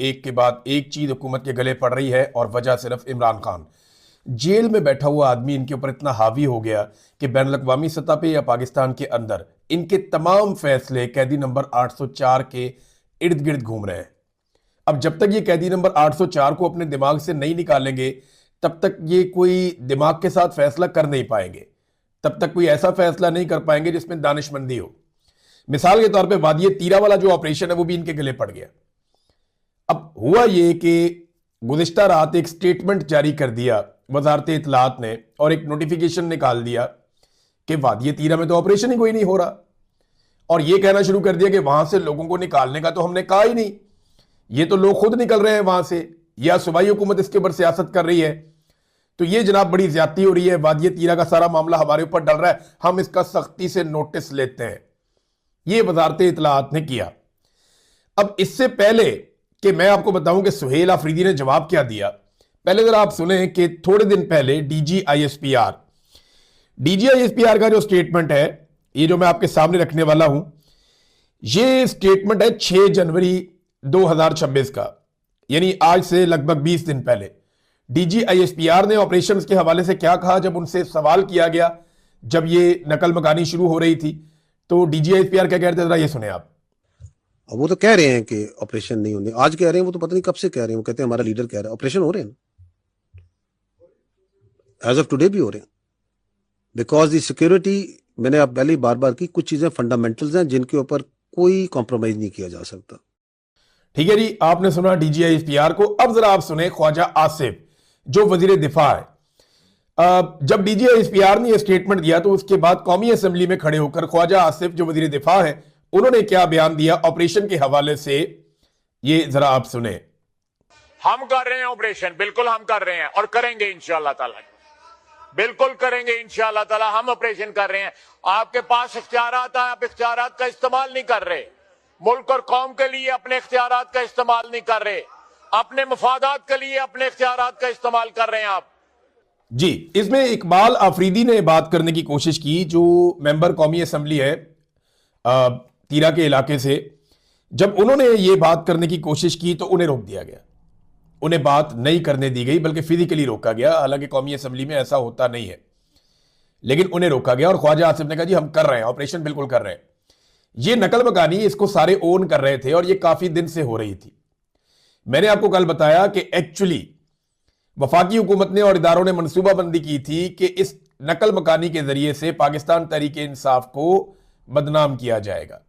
एक के बाद एक चीज हुकूमत के गले पड़ रही है और वजह सिर्फ इमरान खान। जेल में बैठा हुआ आदमी इनके ऊपर इतना हावी हो गया कि बैनुल अक़वामी सतह पे या पाकिस्तान के अंदर इनके तमाम फैसले कैदी नंबर 804 के इर्द गिर्द घूम रहे हैं। अब जब तक ये कैदी नंबर 804 को अपने दिमाग से नहीं निकालेंगे तब तक ये कोई दिमाग के साथ फैसला कर नहीं पाएंगे, तब तक कोई ऐसा फैसला नहीं कर पाएंगे जिसमें दानिशमंदी हो। मिसाल के तौर पे वादिये तीरा वाला जो ऑपरेशन है वो भी इनके गले पड़ गया। अब हुआ ये कि गुज़िश्ता रात एक स्टेटमेंट जारी कर दिया वजारत इत्तलात ने और एक नोटिफिकेशन निकाल दिया कि वादिये तीरा में तो ऑपरेशन ही कोई नहीं हो रहा, और ये कहना शुरू कर दिया कि वहां से लोगों को निकालने का तो हमने कहा ही नहीं, ये तो लोग खुद निकल रहे हैं वहां से, या सूबाई हुकूमत इसके ऊपर सियासत कर रही है। तो ये जनाब बड़ी ज्यादती हो रही है, वादिये तीरा का सारा मामला हमारे ऊपर डल रहा है, हम इसका सख्ती से नोटिस लेते हैं। ये वजारत इत्तलात ने किया। अब इससे पहले कि मैं आपको बताऊं कि सुहेल आफरीदी ने जवाब क्या दिया, पहले जरा आप सुने कि थोड़े दिन पहले डीजीआईएसपीआर का जो स्टेटमेंट है, ये जो मैं आपके सामने रखने वाला हूं, ये स्टेटमेंट है 6 जनवरी 2026 का, यानी आज से लगभग 20 दिन पहले। डीजीआईएसपीआर ने ऑपरेशंस के हवाले से क्या कहा जब उनसे सवाल किया गया, जब ये नकल मकानी शुरू हो रही थी, तो डीजीआईएसपीआर क्या कहते हैं, जरा ये सुने आप। अब वो तो कह रहे हैं कि ऑपरेशन नहीं होने, आज कह रहे हैं, वो तो पता नहीं कब से कह रहे हैं, वो कहते हैं हमारा लीडर कह रहा है ऑपरेशन हो रहे हैं, एज ऑफ टुडे भी हो रहे हैं, बिकॉज दी सिक्योरिटी, मैंने आप पहले बार बार की, कुछ चीजें फंडामेंटल्स हैं जिनके ऊपर कोई कॉम्प्रोमाइज नहीं किया जा सकता। ठीक है जी, आपने सुना डीजीआईएसपीआर को। अब जरा आप सुने ख्वाजा आसिफ जो वजीर दिफा है। जब डीजीआईएसपीआर ने यह स्टेटमेंट दिया तो उसके बाद कौमी असेंबली में खड़े होकर ख्वाजा आसिफ जो वजीर दिफा है, उन्होंने क्या बयान दिया ऑपरेशन के हवाले से, ये जरा आप सुने। हम कर रहे हैं ऑपरेशन, बिल्कुल हम कर रहे हैं और करेंगे इंशाअल्लाह ताला, बिल्कुल करेंगे इंशाअल्लाह ताला। हम ऑपरेशन कर रहे हैं, आपके पास इख्तियारात है, आप इख्तियारात का इस्तेमाल नहीं कर रहे, मुल्क और कौम के लिए अपने इख्तियारात का इस्तेमाल नहीं कर रहे, अपने मफादात के लिए अपने इख्तियारात का इस्तेमाल कर रहे हैं आप जी। इसमें इकबाल आफरीदी ने बात करने की कोशिश की, जो मेंबर कौमी असेंबली है तीरा के इलाके से। जब उन्होंने ये बात करने की कोशिश की तो उन्हें रोक दिया गया, उन्हें बात नहीं करने दी गई, बल्कि फिजिकली रोका गया। हालांकि कौमी असेंबली में ऐसा होता नहीं है, लेकिन उन्हें रोका गया और ख्वाजा आसिफ ने कहा जी हम कर रहे हैं ऑपरेशन, बिल्कुल कर रहे हैं। ये नकल मकानी इसको सारे ओन कर रहे थे और ये काफी दिन से हो रही थी। मैंने आपको कल बताया कि एक्चुअली वफाकी हुकूमत ने और इदारों ने मनसूबाबंदी की थी कि इस नकल मकानी के जरिए से पाकिस्तान तहरीके इंसाफ को बदनाम किया जाएगा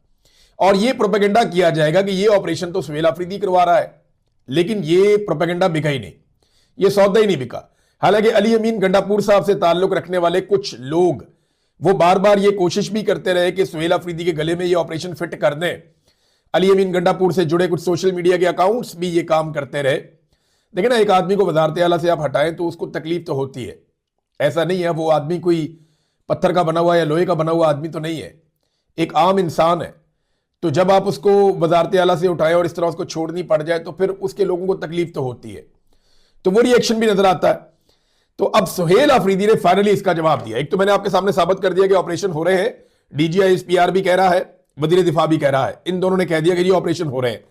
और ये प्रोपेगेंडा किया जाएगा कि ये ऑपरेशन तो सुहेल आफरीदी करवा रहा है। लेकिन ये प्रोपेगेंडा बिका ही नहीं, ये सौदा ही नहीं बिका। हालांकि अली अमीन गंडापुर साहब से ताल्लुक रखने वाले कुछ लोग वो बार बार ये कोशिश भी करते रहे कि सुहेल आफरीदी के गले में ये ऑपरेशन फिट कर दें। अली अमीन गंडापुर से जुड़े कुछ सोशल मीडिया के अकाउंट्स भी ये काम करते रहे। देखिए ना, एक आदमी को वजारत आला से आप हटाएं तो उसको तकलीफ तो होती है, ऐसा नहीं है वो आदमी कोई पत्थर का बना हुआ या लोहे का बना हुआ आदमी तो नहीं है, एक आम इंसान है। तो जब आप उसको वजारत आला से उठाएं और इस तरह उसको छोड़नी पड़ जाए तो फिर उसके लोगों को तकलीफ तो होती है, तो वो रिएक्शन भी नजर आता है। तो अब सुहेल आफरीदी ने फाइनली इसका जवाब दिया। एक तो मैंने आपके सामने साबित कर दिया कि ऑपरेशन हो रहे हैं, डीजीआईएसपीआर भी कह रहा है, वजीर दिफा भी कह रहा है, इन दोनों ने कह दिया कि ये ऑपरेशन हो रहे हैं।